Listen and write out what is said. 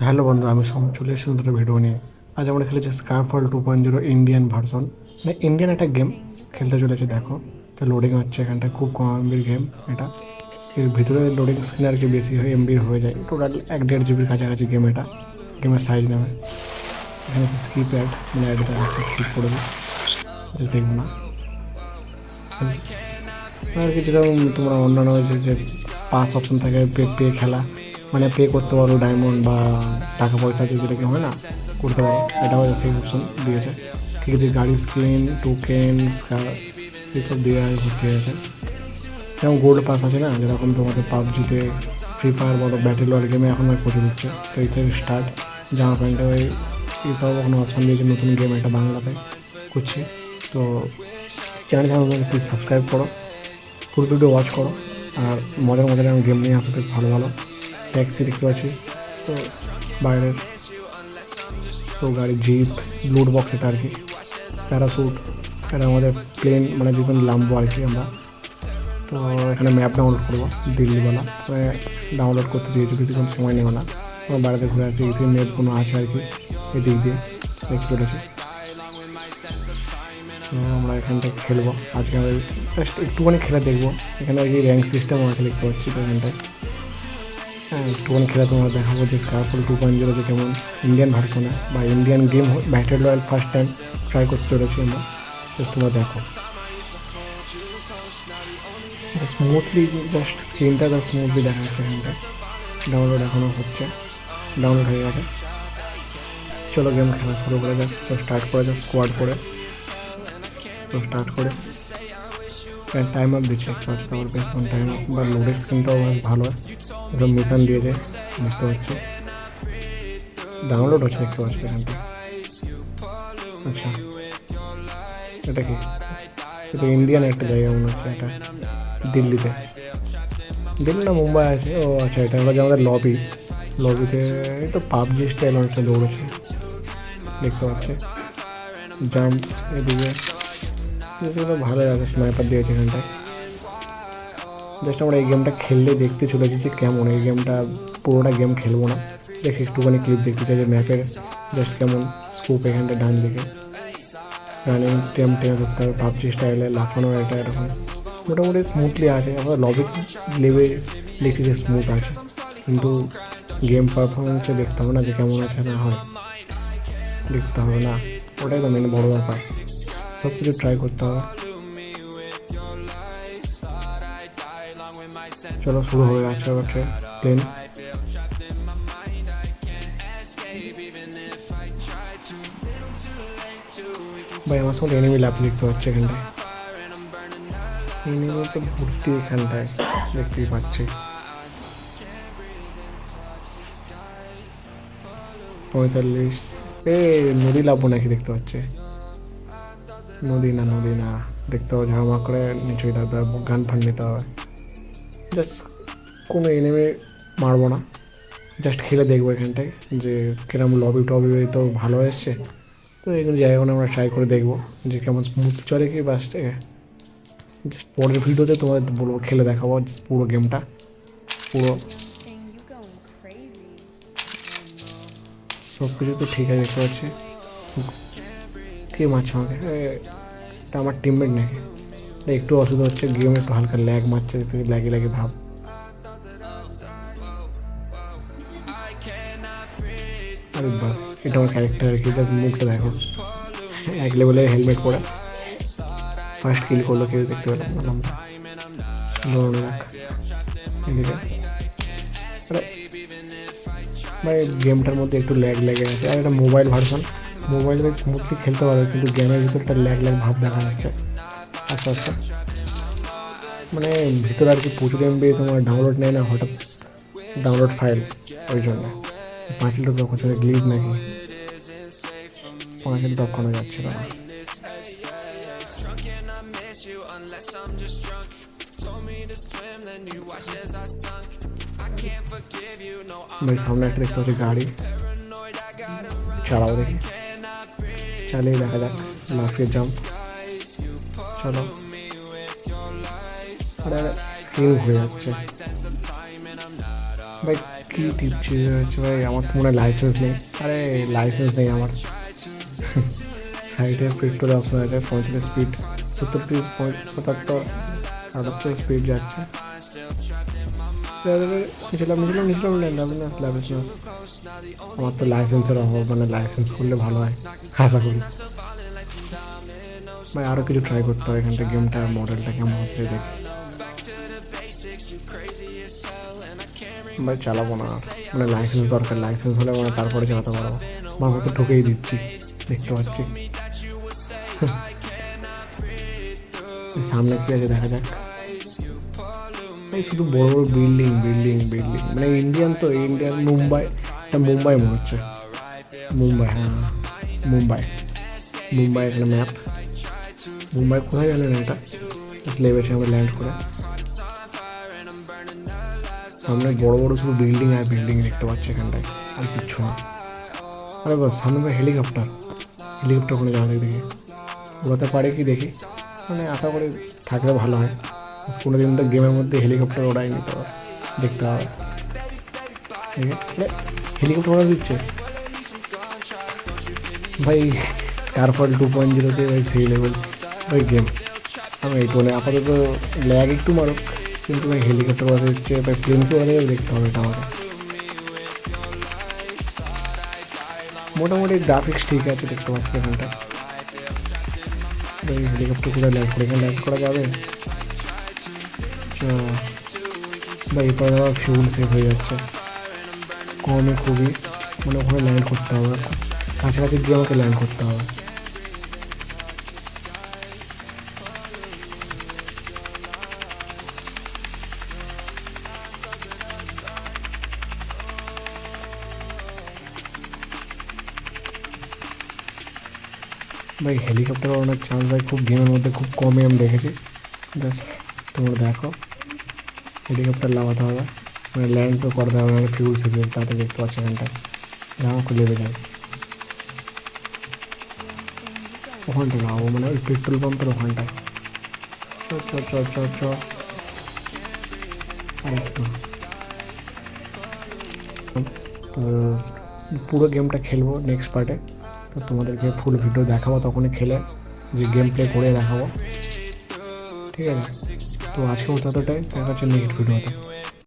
Hello বন্ধু, আমি সম চলে এসেছি নতুন একটা ভিডিও নিয়ে। আজ আমরা খেলেছি স্কারফল 2.0 ইন্ডিয়ান ভার্সন। মানে ইন্ডিয়ান একটা গেম খেলতে চলেছে, দেখো। তো লোডিং হচ্ছে এখানটা, খুব কম এমবির গেম এটা। এর ভিতরে লোডিং স্ক্রিন আর কি বেশি হয়, এমবির হয়ে যায়। টোটাল 1-1.5 জিবির কাছাকাছি গেম এটা। গেমের সাইজ নেবে। এখানে স্কিপ অ্যাড, মানে অ্যাড দেখাচ্ছে, স্কিপ করে দিই, দেখবো না। আর কি যেরকম তোমরা অন্যান্য যে পাস অপশন থাকে, পে পে খেলা, মানে পে করতে পারো ডায়মন্ড বা টাকা পয়সা দিয়ে, যেটাকে হয় না, করতে পারো। এটাও সেই অপশন দিয়েছে। ঠিক আছে, গাড়ি স্ক্রিন, টোকেন, এসব দিয়ে ভর্তি হয়েছে। যেমন গোল্ড পাস আছে না, যেরকম তোমাদের পাবজিতে, ফ্রি ফায়ার বলো, ব্যাটেল রয়্যাল গেমে এখন আর প্রচুর হচ্ছে। তো এই থেকে স্টার্ট জামা প্যান্টে ওই এইসব কোনো অপশান দিয়েছে, নতুন গেম এটা বাংলাতে করছি। তো চ্যানেল প্লিজ সাবস্ক্রাইব করো, ফুল ভিডিও ওয়াচ করো, আর মজার মজার আমি গেম নিয়ে আসো, বেশ ভালো ভালো। ট্যাক্সি দেখতে পাচ্ছি, তো বাইরের তো গাড়ি, জিপ, লুট বক্স এটা আর কি, প্যারাশুট, এটা আমাদের প্লেন, মানে যেখানে নামবো আর কি আমরা। তো এখানে ম্যাপ ডাউনলোড করবো, দিল্লিওয়ালা ডাউনলোড করতে দিয়েছি, কিছুক্ষণ সময় নেবে না। আমার বাড়িতে ঘুরে আসি, এই ম্যাপগুলো আছে আর কি, এদিক দিয়ে দেখতে চলেছি। তো আমরা এখান থেকে খেলবো আজকে, আমরা জাস্ট একটুখানি খেলে দেখবো। এখানে আর কি র্যাঙ্ক সিস্টেমও আছে, দেখতে পাচ্ছি তো এখানটায়। হ্যাঁ, একটুখানি খেলে তোমার দেখাবো যে স্কারফল 2.0 যে কেমন ইন্ডিয়ান ভার্সনে, বা Indian game battle royal first time try করতে চলেছি আমরা। জাস্ট তোমরা দেখো স্মুথলি, জাস্ট স্ক্রিনটা তো স্মুথলি দেখা যাচ্ছে এখানটায়। ডাউনলোড এখনও হচ্ছে, ডাউনলোড হয়ে গেছে। চলো গেম খেলা শুরু করে যাক, স্টার্ট করে যাক স্কোয়াড করে। তো স্টার্ট করে টাইম আপ দিচ্ছে, একটু হচ্ছে তারপর বেশ টাইম আপ, বা লোডের স্ক্রিনটাও বেশ ভালো। এসব মিশন দিয়েছে, দেখতে পাচ্ছি ডাউনলোড হচ্ছে, দেখতে পাচ্ছি এখানটা। আচ্ছা, এটা কি? এটা ইন্ডিয়ান একটা জায়গা মনে হচ্ছে, এটা দিল্লিতে, দিল্লি না মুম্বাই আছে। ও আচ্ছা, এটা হলো যে আমাদের লবি, লবিতে এই তো পাবজি স্টাইল অনেকটা দৌড়েছে, দেখতে পাচ্ছি। জাম্প এদিকে তো ভালোই আছে, স্নাইপার দিয়েছে এখানটায়। জাস্ট আমরা এই গেমটা খেললে দেখতে চলেছি যে কেমন এই গেমটা। পুরোটা গেম খেলবো না, দেখি একটুখানি ক্লিপ দেখতে চাই যে ম্যাপের জাস্ট কেমন স্কোপ এখানটা ডান দিকে। রানিং টেনে ধরতে হবে পাবজি স্টাইলে, লাফানো এটা এরকম মোটামুটি স্মুথলি আছে। আমরা লবিতে লেবে দেখছি যে স্মুথ আছে, কিন্তু গেম পারফরমেন্সে দেখতে হবে না যে কেমন আছে না হয়, দেখতে হবে না। ওটাই তো মেন বড় ব্যাপার, সব কিছু ট্রাই করতে হবে। চলো শুরু হয়ে গেছে এবার প্লেন। ভাই আমার সঙ্গে এনিমি ল্যাপ দেখতে পাচ্ছি এখানটায়, এনিমি তো ভর্তি এখানটায়, দেখতেই পাচ্ছি। 45, এ নদী লাভবো নাকি, দেখতে পাচ্ছে। নদী না, নদী না, দেখতে হবে ঝামা করে নিচুই লাগবে, গান ফান নিতে হবে। জাস্ট কোনো এনিমি মারবো না, জাস্ট খেলে দেখবো এখানটায় যে কিরম লবি টবি তো ভালো এসছে। তো এগুলো জায়গাগুলো আমরা ট্রাই করে দেখবো যে কেমন স্মুথ চলে কি বাসটাকে। জাস্ট পরের ভিডিওতে তোমাদের বলবো, খেলে দেখাবো পুরো গেমটা, পুরো সব কিছু তো ঠিক আছে, দেখতে পাচ্ছি। কে মারছে আমাকে? এটা আমার টিমমেট নাকি? একটু অসুবিধা হচ্ছে, গেম একটু হালকা ল্যাগ মারছে, ল্যাগে ল্যাগে ভাব। আরে বাস, এটা আমার ক্যারেক্টার আর কি, জাস্ট মুখটা দেখো, এক লেভেলের হেলমেট পরে ফার্স্ট কিল করলো, কেউ দেখতে পেলাম না আমরা। দৌড়ানো যাক এদিকে। আরে ভাই, গেমটার মধ্যে একটু ল্যাগ লেগে আছে, আর এটা মোবাইল ভার্সন, মোবাইলে স্মুথলি খেলতে পারবে, কিন্তু গেমের ভিতরে একটা ল্যাগ ল্যাগ ভাব দেখা যাচ্ছে আস্তে আস্তে। মানে ভিতরে আর কি প্রচুর এমবি তোমার ডাউনলোড নেয় না হঠাৎ, ডাউনলোড ফাইল, ওই জন্য 5 লিটার তখন গ্লিড নাকি 5 লিটার তখন যাচ্ছে না। ভাই সামনে একটা দেখতে পাচ্ছি গাড়ি, চালাও দেখি, চালিয়ে দেখা যাক। লাফিয়ে জাম্প, চলো। আরে স্ক্রিন ঘুরে যাচ্ছে ভাই, কী টিপছি হচ্ছে ভাই, আমার তো মনে হয় লাইসেন্স নেই। আরে লাইসেন্স নেই আমার। সাইডে পেট্রোল অপশন আছে, 35 স্পিড, 70 77, 78 স্পিড যাচ্ছে। আমার তো লাইসেন্সের অভাব, মানে লাইসেন্স করলে ভালো হয় আশা করি। ভাই আরও কিছু ট্রাই করতে হবে এখানটা, গেমটা মডেলটা কেমন হচ্ছে দেখি। ভাই চালাবো না, মানে লাইসেন্স দরকার, লাইসেন্স হলে মানে তারপরে চালাতে পারবো। আমার মতো ঠকেই দিচ্ছি, দেখতে পাচ্ছি। সামনে কি আছে দেখা যাক। এই শুধু বড় বড় বিল্ডিং বিল্ডিং বিল্ডিং, মানে ইন্ডিয়ান, তো ইন্ডিয়ান মুম্বাই, এটা মুম্বাই মনে হচ্ছে। মুম্বাই, হ্যাঁ মুম্বাই। মুম্বাই এখানে ম্যাপ। মুম্বাই কোথায় জানেন এটা? লেবেছে আমরা ল্যান্ড করে। সামনে বড় বড় শুধু বিল্ডিং আর বিল্ডিং দেখতে পাচ্ছি এখানটায়, আর কিচ্ছু না। আরে বাস সামনে হেলিকপ্টার, হেলিকপ্টার ওখানে যাওয়া দেখি, উড়াতে পারে কি দেখি, মানে আশা করি থাকলে ভালো হয়। কোনো দিন তো গেমের মধ্যে হেলিকপ্টার ওড়ায়নি, তো দেখতে হবে। হেলিকপ্টার ওড়া দিচ্ছে ভাই, স্কারফল 2.0 ভাই সেই লেভেল ওই গেম। আমি এই টোনে আপাতত ল্যাগ একটু মারুক, কিন্তু ভাই হেলিকপ্টার ওড়াতে দিচ্ছে ভাই, প্লেনকে ওড়াতে দেখতে হবে এটা আমাকে। মোটামুটি গ্রাফিক্স ঠিক আছে দেখতে পাচ্ছি এখানটা। ভাই হেলিকপ্টার করে ল্যান্ড করে, এখানে ল্যান্ড করা যাবে? ভাই এরপরে আমার ফিউল সেভ হয়ে যাচ্ছে কমে খুবই, মানে ওখানে ল্যান্ড করতে হবে, কাছাকাছি গিয়ে আমাকে ল্যান্ড করতে হবে। ভাই হেলিকপ্টার ওড়ানোর চান্স ভাই খুব গেমের মধ্যে খুব কমই আমি দেখেছি। জাস্ট তোমরা দেখো, হেলিকপ্টার লাগাতে হবে, মানে ল্যান্ড তো করতে হবে, মানে ফিউল শেষ হয়ে তাতে দেখতে পাচ্ছি এখানটায় আমাকে লেবে যাবে। ওখানটা লাগাবো, মানে ওই পেট্রোল পাম্পের ওখানটায়। চ চ চ চ চ আরেকটু। তো পুরো গেমটা খেলবো নেক্সট পার্টে, তো তোমাদেরকে ফুল ভিডিও দেখাবো তখনই খেলে, যে গেম প্লে করে দেখাবো। ঠিক আছে, তো আজকে মতো এতটাই, দেখা হচ্ছে নেক্সট ভিডিওতে।